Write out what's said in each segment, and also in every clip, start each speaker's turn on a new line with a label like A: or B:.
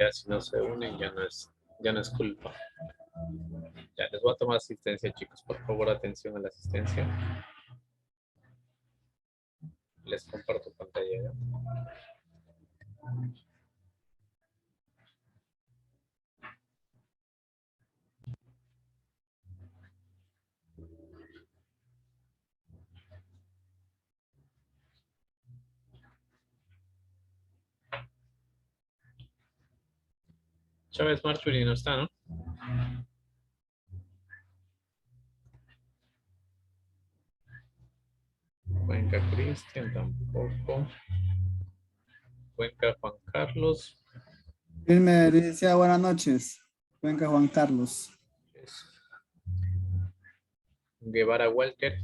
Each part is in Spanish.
A: Ya si no se unen, ya no es culpa. Ya les voy a tomar asistencia, chicos. Por favor, atención a la asistencia. Les comparto pantalla. ¿Ya? Chávez Marchuri no está, ¿no? Cuenca Cristian tampoco. Cuenca Juan Carlos.
B: Firme, licenciado, buenas noches. Cuenca Juan Carlos.
A: Guevara Walter.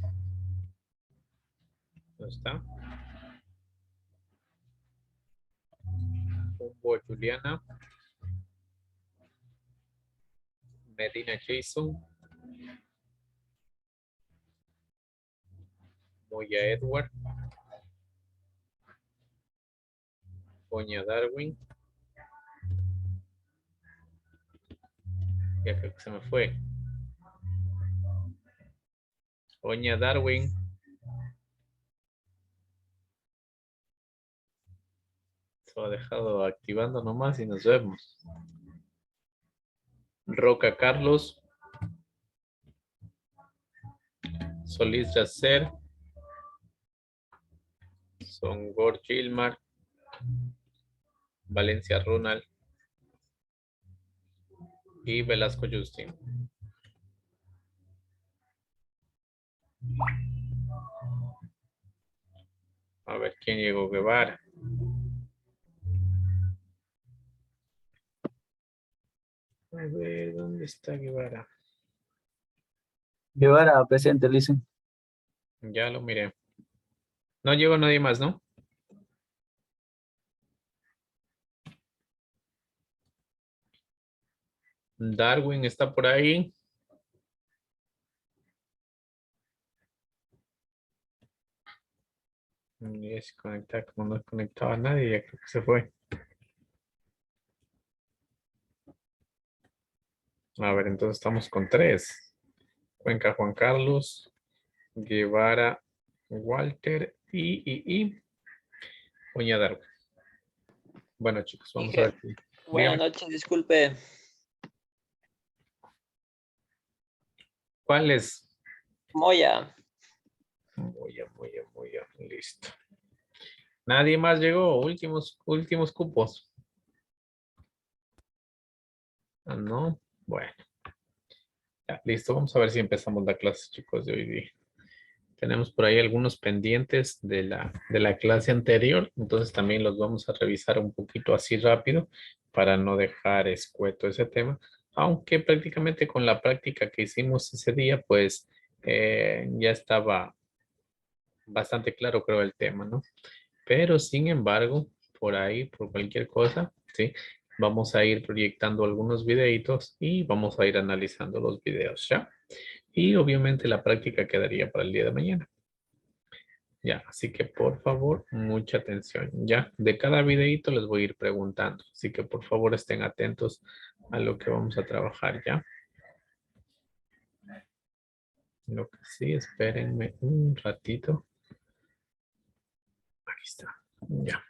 A: No está. Humbo Juliana. Medina Jason. Moya Edward. Oña Darwin. Ya creo que se me fue. Oña Darwin. Se ha dejado activando nomás y nos vemos. Roca Carlos. Solís Yacer. Songor Gilmar. Valencia Ronald. Y Velasco Justin. A ver quién llegó. Guevara. A ver, ¿dónde está Guevara?
C: Guevara, presente, listen.
A: Ya lo miré. No llegó nadie más, ¿no? Darwin está por ahí. Y se conecta, como no conectaba a nadie, ya creo que se fue. A ver, entonces estamos con 3. Cuenca Juan Carlos, Guevara Walter y Oña Darwin. Bueno, chicos, vamos a ver.
D: Buenas noches, disculpe.
A: ¿Cuál es?
D: Moya.
A: Moya, listo. Nadie más llegó, últimos cupos. Ah, no, bueno. Ya, listo, vamos a ver si empezamos la clase, chicos, de hoy día. Tenemos por ahí algunos pendientes de la clase anterior, entonces también los vamos a revisar un poquito así rápido para no dejar escueto ese tema, aunque prácticamente con la práctica que hicimos ese día, pues ya estaba bastante claro, creo, el tema, ¿no? Pero sin embargo, por ahí, por cualquier cosa, ¿sí? Vamos a ir proyectando algunos videitos y vamos a ir analizando los videos, ¿ya? Y obviamente la práctica quedaría para el día de mañana. Ya, así que por favor, mucha atención. Ya, de cada videito les voy a ir preguntando. Así que por favor estén atentos a lo que vamos a trabajar, ¿ya? Lo que sí, espérenme un ratito. Aquí está. Ya.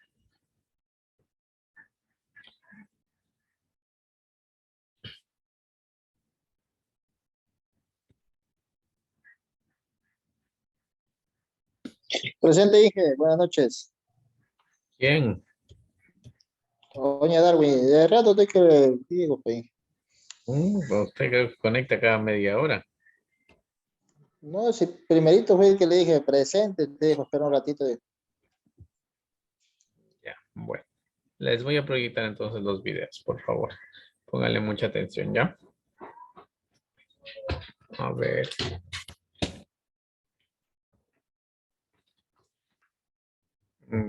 E: Presente, dije, buenas noches.
A: ¿Quién?
E: Doña Darwin, de rato te que digo, pues.
A: Usted creo que conecta cada media hora.
E: No, si primerito fue el que le dije presente, te dijo, espera un ratito.
A: Ya, bueno. Les voy a proyectar entonces los videos, por favor. Pónganle mucha atención, ¿ya? A ver.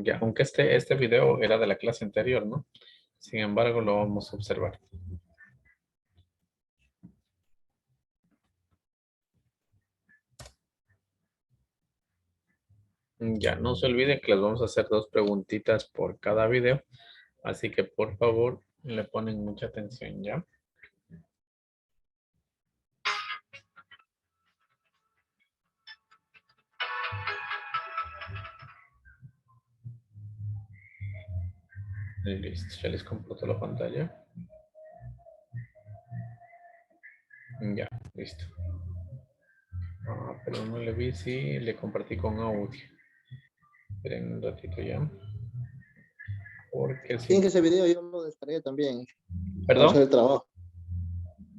A: Ya, aunque este video era de la clase anterior, ¿no? Sin embargo, lo vamos a observar. Ya, no se olviden que les vamos a hacer 2 preguntitas por cada video. Así que, por favor, le ponen mucha atención, ¿ya? Listo, ya les computo la pantalla. Ya, listo. Pero no le vi si le compartí con audio. Esperen un ratito ya. Porque
E: Sí,
A: si...
E: que ese video yo lo descargué también para hacer
A: ¿Perdón?
E: el trabajo.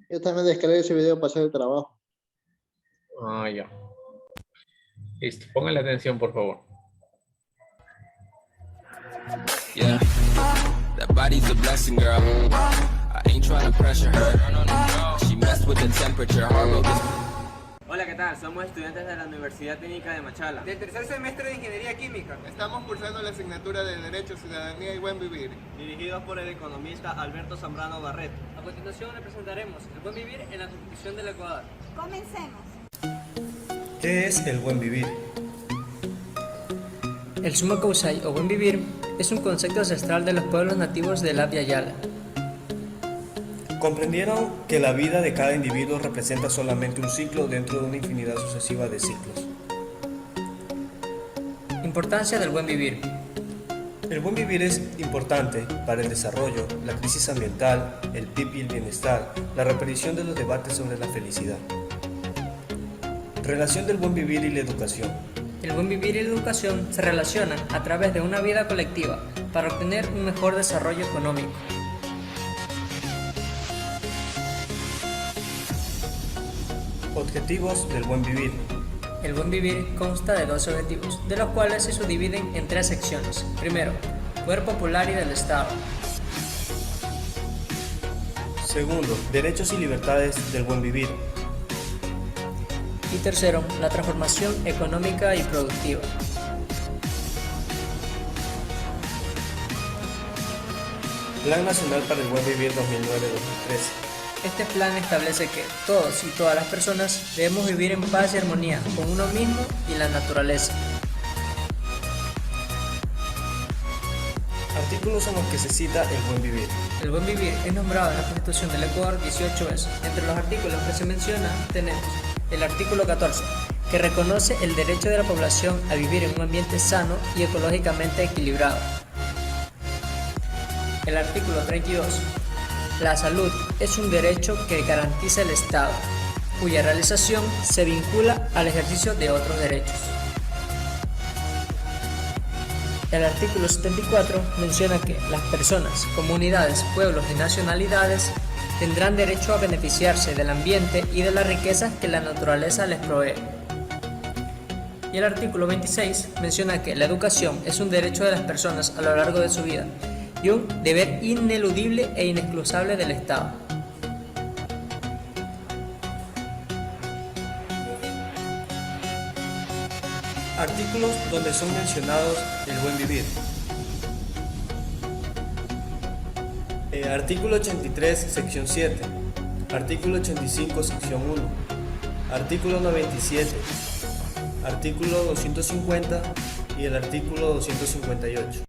E: Yo también descargué ese video para hacer el trabajo.
A: Ya. Listo, pónganle atención, por favor.
C: Yeah, that body's a blessing, girl. I ain't trying to pressure her. She messed with the temperature. Hard this.
F: Hola, ¿qué tal? Somos estudiantes de la Universidad Técnica de Machala.
G: Del tercer semestre de Ingeniería Química. Estamos cursando la asignatura de Derecho, Ciudadanía y Buen Vivir.
F: Dirigidos por el economista Alberto Zambrano Barreto.
H: A continuación le presentaremos el buen vivir en la Constitución del Ecuador.
I: Comencemos.
J: ¿Qué es el buen vivir?
H: El summa causai o buen vivir es un concepto ancestral de los pueblos nativos del Abya Yala.
J: Comprendieron que la vida de cada individuo representa solamente un ciclo dentro de una infinidad sucesiva de ciclos.
H: Importancia del buen vivir.
J: El buen vivir es importante para el desarrollo, la crisis ambiental, el PIB y el bienestar, la repetición de los debates sobre la felicidad. Relación del buen vivir y la educación.
H: El buen vivir y la educación se relacionan a través de una vida colectiva para obtener un mejor desarrollo económico.
J: Objetivos del buen vivir.
H: El buen vivir consta de 12 objetivos, de los cuales se subdividen en 3 secciones. Primero, poder popular y del Estado.
J: Segundo, derechos y libertades del buen vivir.
H: Y tercero, la transformación económica y productiva.
J: Plan Nacional para el Buen Vivir 2009-2013.
H: Este plan establece que todos y todas las personas debemos vivir en paz y armonía con uno mismo y la naturaleza.
J: Artículos en los que se cita el buen vivir.
H: El buen vivir es nombrado en la Constitución del Ecuador 18 veces. Entre los artículos que se mencionan tenemos el artículo 14, que reconoce el derecho de la población a vivir en un ambiente sano y ecológicamente equilibrado. El artículo 32. La salud es un derecho que garantiza el Estado, cuya realización se vincula al ejercicio de otros derechos. El artículo 74 menciona que las personas, comunidades, pueblos y nacionalidades tendrán derecho a beneficiarse del ambiente y de las riquezas que la naturaleza les provee. Y el artículo 26 menciona que la educación es un derecho de las personas a lo largo de su vida y un deber ineludible e inexcusable del Estado.
J: Artículos donde son mencionados el buen vivir. Artículo 83, sección 7. Artículo 85, sección 1. Artículo 97. Artículo 250 y el artículo 258.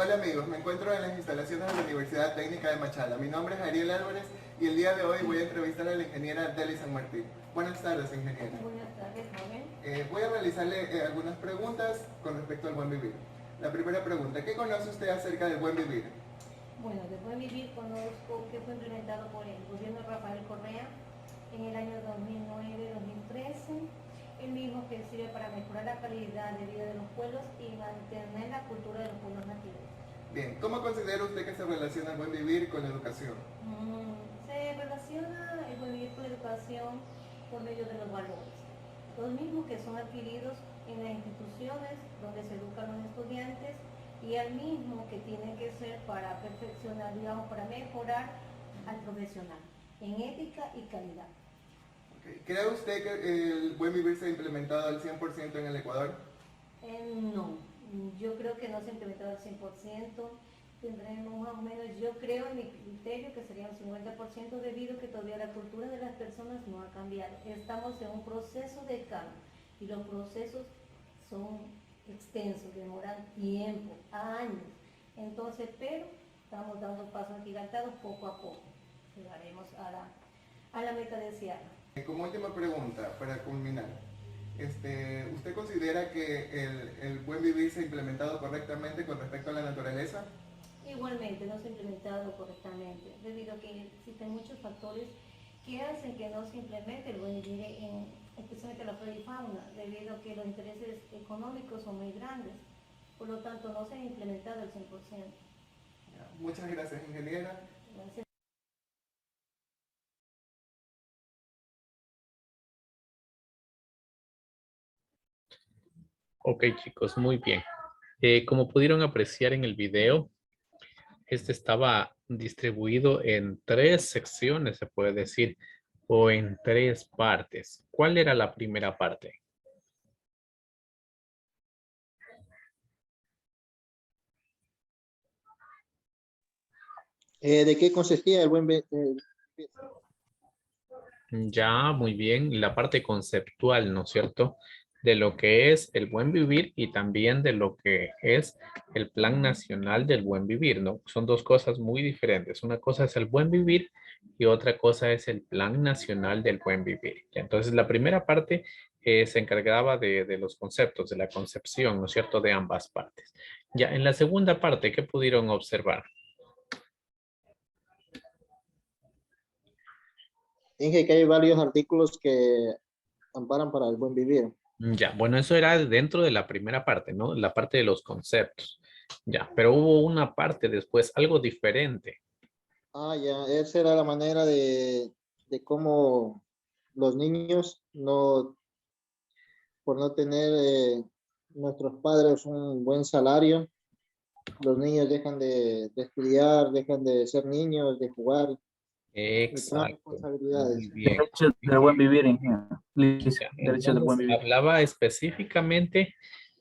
G: Hola amigos, me encuentro en las instalaciones de la Universidad Técnica de Machala. Mi nombre es Ariel Álvarez y el día de hoy voy a entrevistar a la ingeniera Deli San Martín. Buenas tardes, ingeniera.
I: Buenas tardes, joven.
G: Voy a realizarle algunas preguntas con respecto al buen vivir. La primera pregunta, ¿qué conoce usted acerca del buen vivir?
I: Bueno, del buen vivir conozco que fue implementado por el gobierno de Rafael Correa en el año 2009-2013, el mismo que sirve para mejorar la calidad de vida de los pueblos y mantener la cultura de los pueblos nativos.
G: Bien, ¿cómo considera usted que se relaciona el buen vivir con la educación?
I: Se relaciona el buen vivir con la educación por medio de los valores, los mismos que son adquiridos en las instituciones donde se educan los estudiantes y el mismo que tiene que ser para perfeccionar, digamos, para mejorar al profesional en ética y calidad.
G: Okay. ¿Cree usted que el buen vivir se ha implementado al 100% en el Ecuador?
I: No, yo creo que no se ha implementado al 100%. Tendremos más o menos, yo creo en mi criterio que sería un 50% debido a que todavía la cultura de las personas no ha cambiado. Estamos en un proceso de cambio y los procesos son extensos, demoran tiempo, años. Entonces, pero estamos dando pasos agigantados poco a poco. Llegaremos a la meta deseada.
G: Como última pregunta, para culminar, ¿usted considera que el buen vivir se ha implementado correctamente con respecto a la naturaleza?
I: Igualmente, no se ha implementado correctamente, debido a que existen muchos factores que hacen que no se implemente el buen vivir, especialmente la flora y fauna, debido a que los intereses económicos son muy grandes. Por lo tanto, no se ha implementado el 100%.
G: Muchas gracias, ingeniera.
I: Gracias.
A: Ok, chicos, muy bien. Como pudieron apreciar en el video, este estaba distribuido en 3 secciones, se puede decir, o en 3 partes. ¿Cuál era la primera parte?
E: ¿De qué consistía el buen vivir?
A: Ya, muy bien. La parte conceptual, ¿no es cierto? De lo que es el buen vivir y también de lo que es el Plan Nacional del Buen Vivir, ¿no? Son 2 cosas muy diferentes. Una cosa es el buen vivir y otra cosa es el Plan Nacional del Buen Vivir. Entonces, la primera parte se encargaba de los conceptos, de la concepción, ¿no es cierto?, de ambas partes. Ya, en la segunda parte, ¿qué pudieron observar?
E: Dije que hay varios artículos que amparan para el buen vivir.
A: Ya, bueno, eso era dentro de la primera parte, ¿no? La parte de los conceptos. Ya, pero hubo una parte después, algo diferente.
E: Ah, ya, esa era la manera de cómo los niños, por no tener nuestros padres un buen salario, los niños dejan de estudiar, dejan de ser niños, de jugar, de tomar
A: Exacto.
E: responsabilidades.
A: Muy bien.
K: Derechos del buen vivir, ingeniero.
A: Ya,
K: Derechos del buen
A: entonces,
K: vivir.
A: hablaba específicamente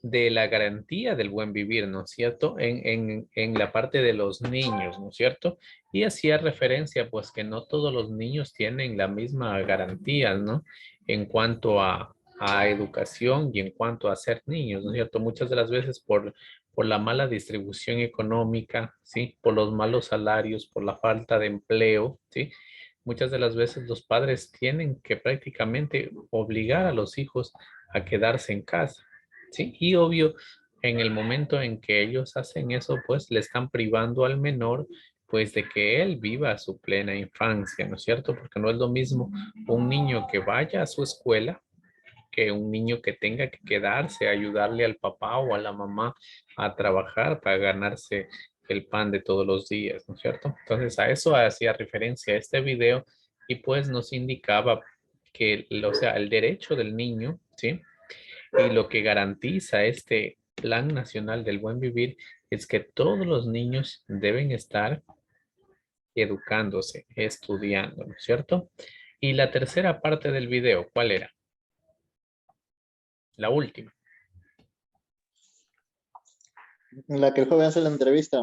A: de la garantía del buen vivir, ¿no es cierto? En la parte de los niños, ¿no es cierto? Y hacía referencia, pues, que no todos los niños tienen la misma garantía, ¿no? En cuanto a educación y en cuanto a ser niños, ¿no es cierto? Muchas de las veces por la mala distribución económica, ¿sí? Por los malos salarios, por la falta de empleo, ¿sí? Muchas de las veces los padres tienen que prácticamente obligar a los hijos a quedarse en casa, ¿sí? Y obvio, en el momento en que ellos hacen eso, pues le están privando al menor, pues de que él viva su plena infancia, ¿no es cierto? Porque no es lo mismo un niño que vaya a su escuela que un niño que tenga que quedarse a ayudarle al papá o a la mamá a trabajar para ganarse el pan de todos los días, ¿no es cierto? Entonces a eso hacía referencia este video y pues nos indicaba que, o sea, el derecho del niño, ¿sí? Y lo que garantiza este Plan Nacional del Buen Vivir es que todos los niños deben estar educándose, estudiando, ¿no es cierto? Y la tercera parte del video, ¿cuál era? La última.
E: En la que el joven hace la entrevista.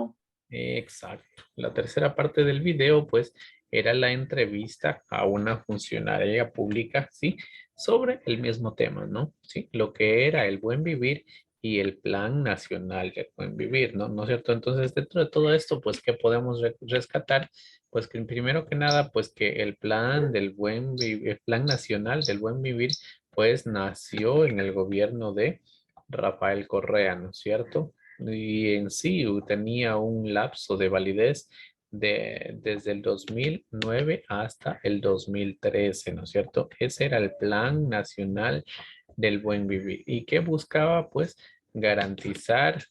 A: Exacto. La tercera parte del video, pues, era la entrevista a una funcionaria pública, ¿sí? Sobre el mismo tema, ¿no? Sí, lo que era el buen vivir y el Plan Nacional del Buen Vivir, ¿no? ¿No es cierto? Entonces, dentro de todo esto, pues, ¿qué podemos rescatar? Pues que primero que nada, pues que el plan del buen vivir, el Plan Nacional del Buen Vivir, pues nació en el gobierno de Rafael Correa, ¿no es cierto? Y en sí tenía un lapso de validez desde el 2009 hasta el 2013, ¿no es cierto? Ese era el Plan Nacional del Buen Vivir. ¿Y qué buscaba? Pues garantizar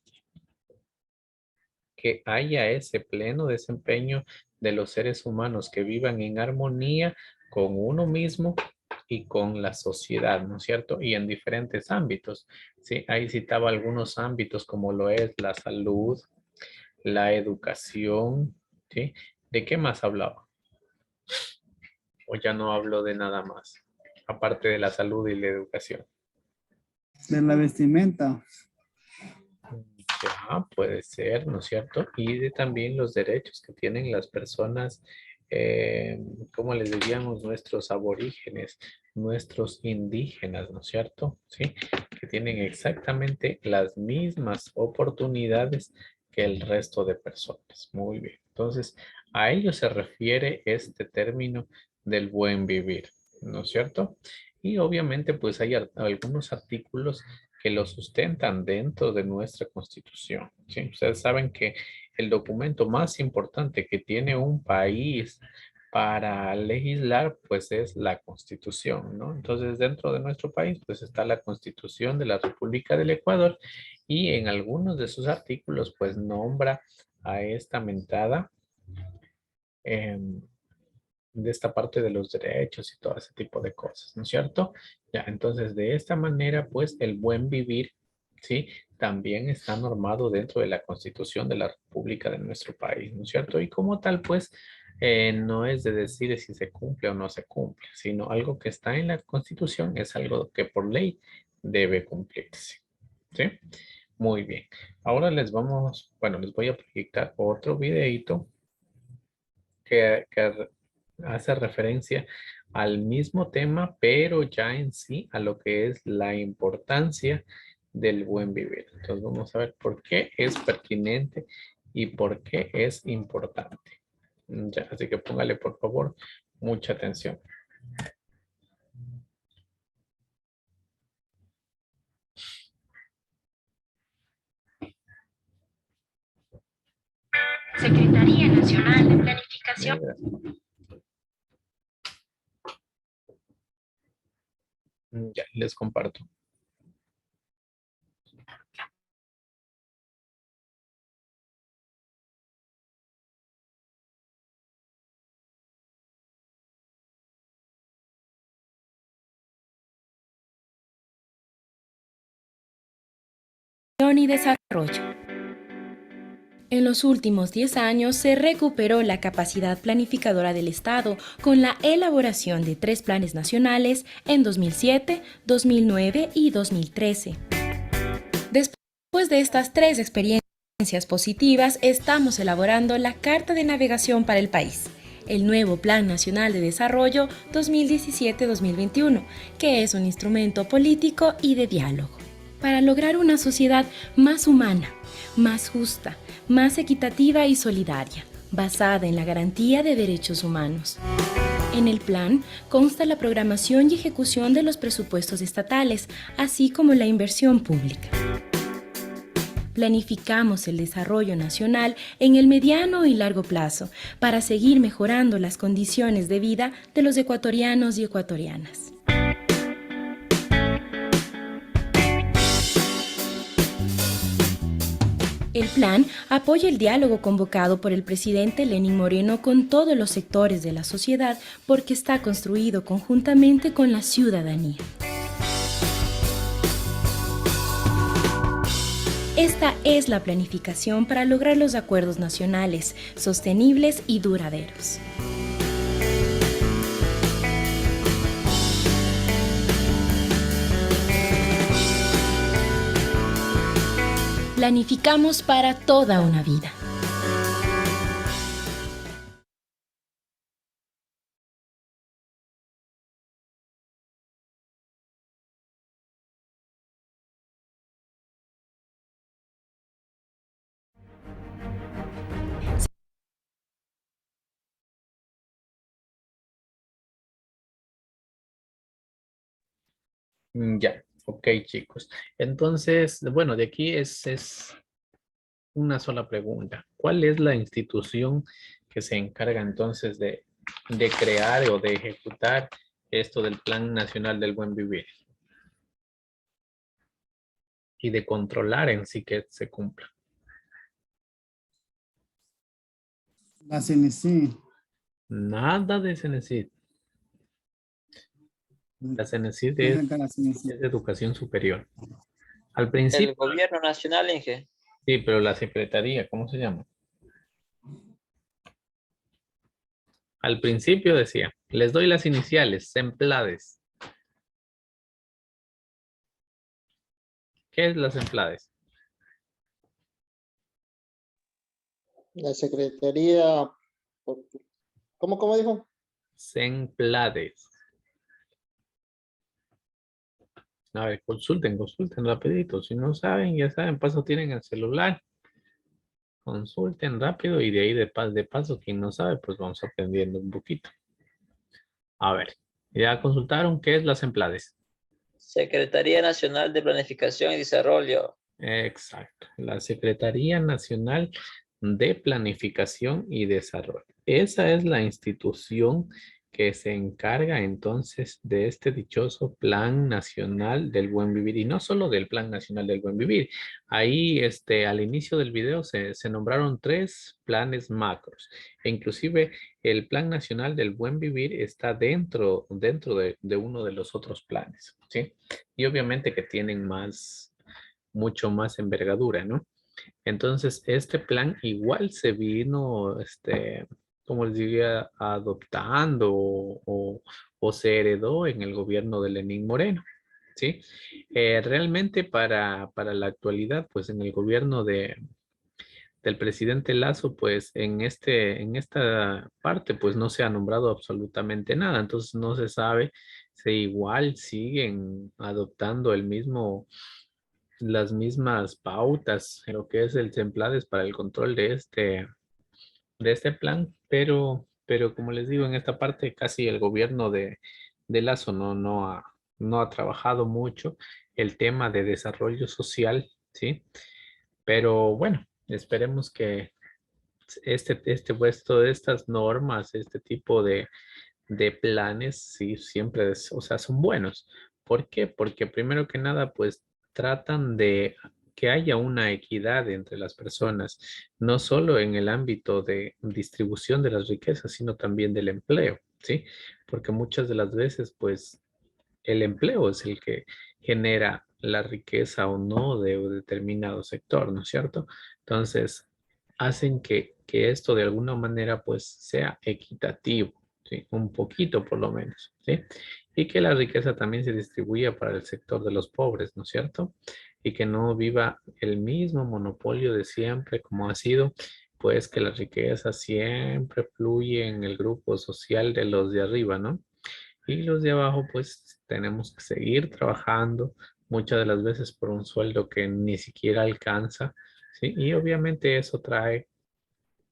A: que haya ese pleno desempeño de los seres humanos que vivan en armonía con uno mismo y con la sociedad, ¿no es cierto? Y en diferentes ámbitos, ¿sí? Ahí citaba algunos ámbitos como lo es la salud, la educación, ¿sí? ¿De qué más hablaba? O ya no hablo de nada más, aparte de la salud y la educación.
B: De la vestimenta.
A: Ya, puede ser, ¿no es cierto? Y de también los derechos que tienen las personas, ¿cómo les diríamos? Nuestros aborígenes, nuestros indígenas, ¿no es cierto? Sí, que tienen exactamente las mismas oportunidades que el resto de personas. Muy bien. Entonces, a ello se refiere este término del buen vivir, ¿no es cierto? Y obviamente, pues hay algunos artículos que lo sustentan dentro de nuestra Constitución. ¿Sí? Ustedes saben que el documento más importante que tiene un país para legislar, pues es la Constitución, ¿no? Entonces, dentro de nuestro país, pues está la Constitución de la República del Ecuador y en algunos de sus artículos, pues nombra a esta mentada em, de esta parte de los derechos y todo ese tipo de cosas, ¿no es cierto? Ya, entonces de esta manera, pues el buen vivir, ¿sí? También está normado dentro de la Constitución de la República de nuestro país, ¿no es cierto? Y como tal, pues no es de decir si se cumple o no se cumple, sino algo que está en la Constitución es algo que por ley debe cumplirse, ¿sí? Muy bien. Ahora les voy a proyectar otro videito que hace referencia al mismo tema, pero ya en sí a lo que es la importancia del buen vivir. Entonces vamos a ver por qué es pertinente y por qué es importante. Ya, así que póngale por favor mucha atención.
L: Secretaría Nacional de Planificación.
A: Ya, les comparto.
L: Y desarrollo. En los últimos 10 años se recuperó la capacidad planificadora del Estado con la elaboración de 3 planes nacionales en 2007, 2009 y 2013. Después de estas 3 experiencias positivas, estamos elaborando la Carta de Navegación para el país, el nuevo Plan Nacional de Desarrollo 2017-2021, que es un instrumento político y de diálogo para lograr una sociedad más humana, más justa, más equitativa y solidaria, basada en la garantía de derechos humanos. En el plan consta la programación y ejecución de los presupuestos estatales, así como la inversión pública. Planificamos el desarrollo nacional en el mediano y largo plazo para seguir mejorando las condiciones de vida de los ecuatorianos y ecuatorianas. El plan apoya el diálogo convocado por el presidente Lenín Moreno con todos los sectores de la sociedad porque está construido conjuntamente con la ciudadanía. Esta es la planificación para lograr los acuerdos nacionales, sostenibles y duraderos. Planificamos para toda una vida.
A: Ya, ok, chicos. Entonces, bueno, de aquí es una sola pregunta. ¿Cuál es la institución que se encarga entonces de crear o de ejecutar esto del Plan Nacional del Buen Vivir? Y de controlar en sí que se cumpla.
B: La CNC.
A: Nada de CENESID. La CENESID
B: ¿Quién
A: es,
B: saca la CNC?
A: es de educación superior. Al
D: El
A: principio,
D: gobierno nacional, Inge.
A: sí, pero la secretaría, ¿cómo se llama? Al principio decía, les doy las iniciales, SEMPLADES. ¿Qué es las SEMPLADES?
E: La Secretaría, ¿cómo dijo?
A: SEMPLADES. A ver, consulten rapidito. Si no saben, ya saben, paso tienen el celular. Consulten rápido y de ahí de paso, quien no sabe, pues vamos aprendiendo un poquito. A ver, ya consultaron qué es las SEMPLADES.
D: Secretaría Nacional de Planificación y Desarrollo.
A: Exacto, la Secretaría Nacional de Planificación y Desarrollo. Esa es la institución que se encarga entonces de este dichoso Plan Nacional del Buen Vivir y no solo del Plan Nacional del Buen Vivir. Ahí al inicio del video se nombraron 3 planes macros e inclusive el Plan Nacional del Buen Vivir está dentro de uno de los otros planes, ¿sí? Y obviamente que tienen mucho más envergadura, ¿no? Entonces, este plan igual se vino, como les diría, adoptando o se heredó en el gobierno de Lenín Moreno, ¿sí? Realmente para la actualidad, pues en el gobierno del presidente Lazo, pues en esta parte, pues no se ha nombrado absolutamente nada, entonces no se sabe si igual siguen adoptando las mismas pautas en lo que es el Templades para el control de este plan, pero como les digo, en esta parte casi el gobierno de Lazo no ha trabajado mucho el tema de desarrollo social, ¿sí? Pero bueno, esperemos que puesto de estas normas, este tipo de planes, sí, siempre, o sea, son buenos. ¿Por qué? Porque primero que nada, pues tratan de que haya una equidad entre las personas, no solo en el ámbito de distribución de las riquezas, sino también del empleo, ¿sí? Porque muchas de las veces, pues, el empleo es el que genera la riqueza o no de un determinado sector, ¿no es cierto? Entonces, hacen que esto de alguna manera, pues, sea equitativo. ¿Sí? Un poquito por lo menos, ¿sí? Y que la riqueza también se distribuya para el sector de los pobres, ¿no es cierto? Y que no viva el mismo monopolio de siempre como ha sido, pues que la riqueza siempre fluye en el grupo social de los de arriba, ¿no? Y los de abajo, pues tenemos que seguir trabajando muchas de las veces por un sueldo que ni siquiera alcanza, ¿sí? Y obviamente eso trae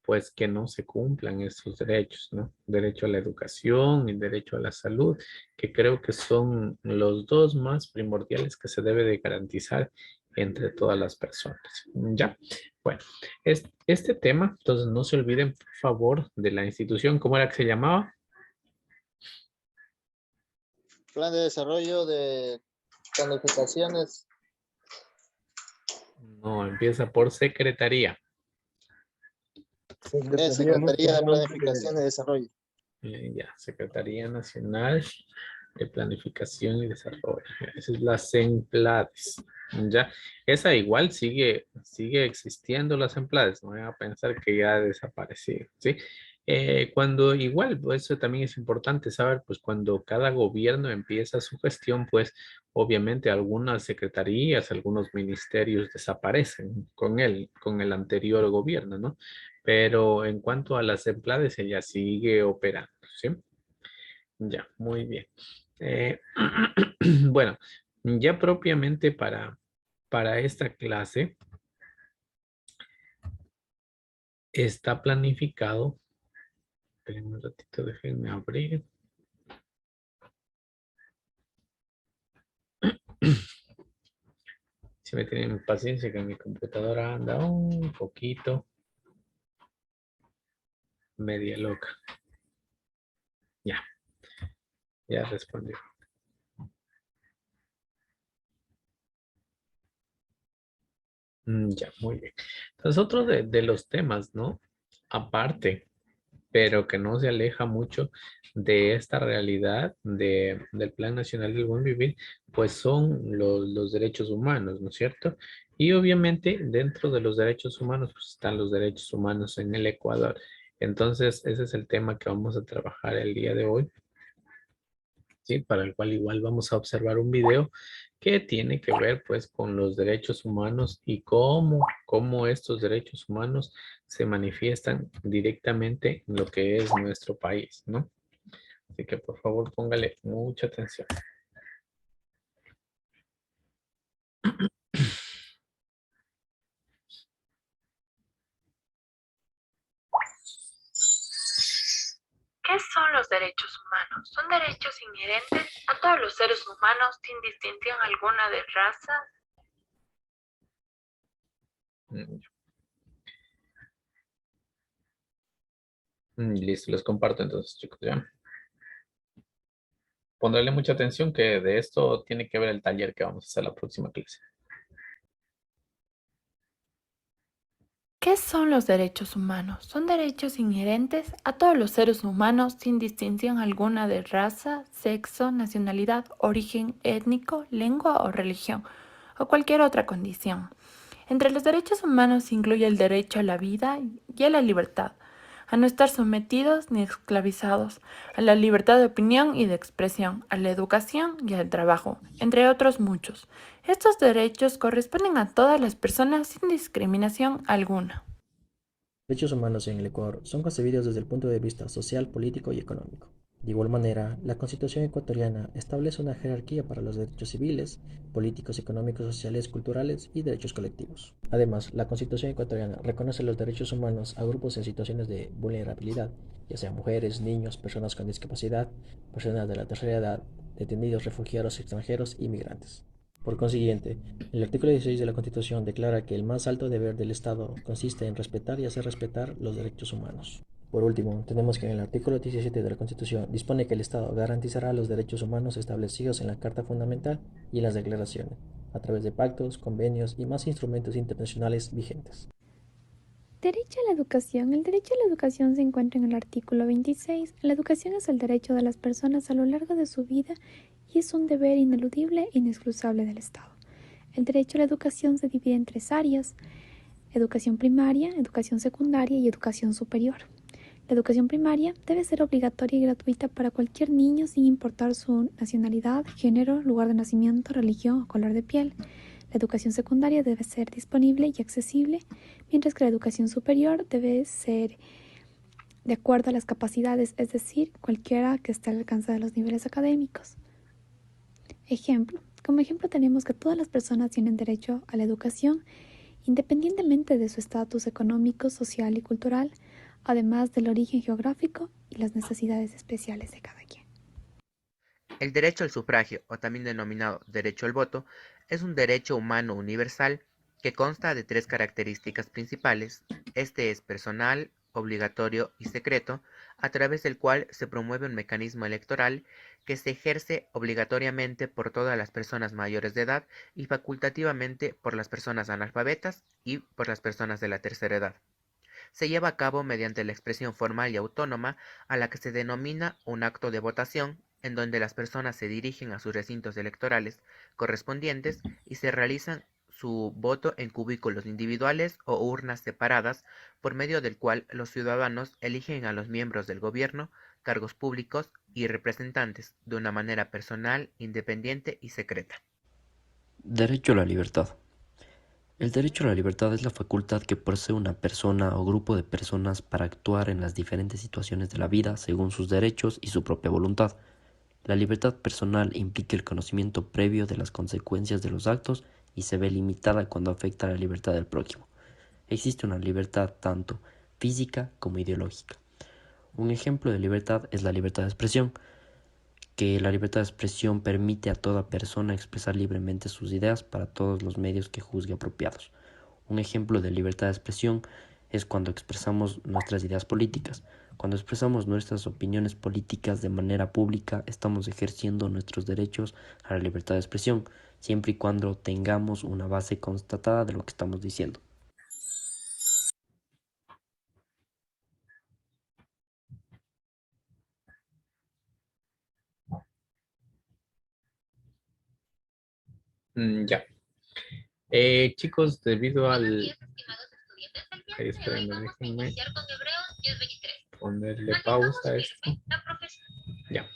A: pues que no se cumplan estos derechos, ¿no? Derecho a la educación y derecho a la salud, que creo que son los dos más primordiales que se debe de garantizar entre todas las personas. ¿Ya? Bueno, este tema, entonces no se olviden, por favor, de la institución, ¿cómo era que se llamaba?
E: Plan de desarrollo de planificaciones.
A: No, empieza por secretaría.
E: Secretaría de Planificación y Desarrollo.
A: Ya, Secretaría Nacional de Planificación y Desarrollo. Esa es la SEMPLADES. Ya, esa igual sigue existiendo las SEMPLADES. No voy a pensar que ya ha desaparecido, ¿sí? Cuando igual, pues eso también es importante saber, pues cuando cada gobierno empieza su gestión, pues obviamente algunas secretarías, algunos ministerios desaparecen con el anterior gobierno, ¿no? Pero en cuanto a las SEMPLADES, ella sigue operando, ¿sí? Ya, muy bien. Bueno, ya propiamente para esta clase está planificado. Esperen un ratito, déjenme abrir. Si me tienen paciencia que mi computadora anda un poquito media loca. Ya, ya respondió. Ya, muy bien. Entonces, otro de los temas, ¿no? Aparte, pero que no se aleja mucho de esta realidad del Plan Nacional del Buen Vivir, pues son los derechos humanos, ¿no es cierto? Y obviamente dentro de los derechos humanos, pues están los derechos humanos en el Ecuador. Entonces, ese es el tema que vamos a trabajar el día de hoy. ¿Sí? Para el cual igual vamos a observar un video que tiene que ver pues con los derechos humanos y cómo estos derechos humanos se manifiestan directamente en lo que es nuestro país, ¿no? Así que por favor póngale mucha atención.
L: ¿Qué son los derechos humanos? Son derechos inherentes a todos los seres humanos sin distinción alguna de raza.
A: Listo, les comparto entonces, chicos, ya. Pondrle mucha atención que de esto tiene que ver el taller que vamos a hacer la próxima clase.
L: ¿Qué son los derechos humanos? Son derechos inherentes a todos los seres humanos sin distinción alguna de raza, sexo, nacionalidad, origen étnico, lengua o religión, o cualquier otra condición. Entre los derechos humanos se incluye el derecho a la vida y a la libertad, a no estar sometidos ni esclavizados, a la libertad de opinión y de expresión, a la educación y al trabajo, entre otros muchos. Estos derechos corresponden a todas las personas sin discriminación alguna.
M: Los derechos humanos en el Ecuador son concebidos desde el punto de vista social, político y económico. De igual manera, la Constitución ecuatoriana establece una jerarquía para los derechos civiles, políticos, económicos, sociales, culturales y derechos colectivos. Además, la Constitución ecuatoriana reconoce los derechos humanos a grupos en situaciones de vulnerabilidad, ya sean mujeres, niños, personas con discapacidad, personas de la tercera edad, detenidos, refugiados, extranjeros y migrantes. Por consiguiente, el artículo 16 de la Constitución declara que el más alto deber del Estado consiste en respetar y hacer respetar los derechos humanos. Por último, tenemos que en el artículo 17 de la Constitución dispone que el Estado garantizará los derechos humanos establecidos en la Carta Fundamental y en las declaraciones, a través de pactos, convenios y más instrumentos internacionales vigentes.
N: Derecho a la educación. El derecho a la educación se encuentra en el artículo 26. La educación es el derecho de las personas a lo largo de su vida y es un deber ineludible e inexcusable del Estado. El derecho a la educación se divide en tres áreas: educación primaria, educación secundaria y educación superior. La educación primaria debe ser obligatoria y gratuita para cualquier niño sin importar su nacionalidad, género, lugar de nacimiento, religión o color de piel. La educación secundaria debe ser disponible y accesible, mientras que la educación superior debe ser de acuerdo a las capacidades, es decir, cualquiera que esté al alcance de los niveles académicos. Como ejemplo tenemos que todas las personas tienen derecho a la educación, independientemente de su estatus económico, social y cultural, además del origen geográfico y las necesidades especiales de cada quien.
O: El derecho al sufragio, o también denominado derecho al voto, es un derecho humano universal que consta de tres características principales. Este es personal, obligatorio y secreto, a través del cual se promueve un mecanismo electoral que se ejerce obligatoriamente por todas las personas mayores de edad y facultativamente por las personas analfabetas y por las personas de la tercera edad. Se lleva a cabo mediante la expresión formal y autónoma a la que se denomina un acto de votación, en donde las personas se dirigen a sus recintos electorales correspondientes y se realizan su voto en cubículos individuales o urnas separadas, por medio del cual los ciudadanos eligen a los miembros del gobierno, cargos públicos y representantes de una manera personal, independiente y secreta.
P: Derecho a la libertad. El derecho a la libertad es la facultad que posee una persona o grupo de personas para actuar en las diferentes situaciones de la vida según sus derechos y su propia voluntad. La libertad personal implica el conocimiento previo de las consecuencias de los actos y se ve limitada cuando afecta a la libertad del prójimo. Existe una libertad tanto física como ideológica. Un ejemplo de libertad es la libertad de expresión, que la libertad de expresión permite a toda persona expresar libremente sus ideas para todos los medios que juzgue apropiados. Un ejemplo de libertad de expresión es cuando expresamos nuestras ideas políticas. Cuando expresamos nuestras opiniones políticas de manera pública, estamos ejerciendo nuestros derechos a la libertad de expresión, siempre y cuando tengamos una base constatada de lo que estamos diciendo.
A: Ya. Chicos, debido al... Ahí, espérenme, déjenme ponerle pausa a esto. Ya.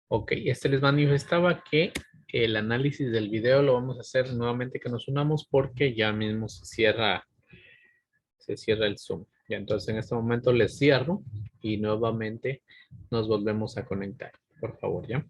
A: Ok, les manifestaba que el análisis del video lo vamos a hacer nuevamente que nos unamos porque ya mismo se cierra el Zoom. Ya, entonces en este momento les cierro y nuevamente nos volvemos a conectar. Por favor, ¿ya?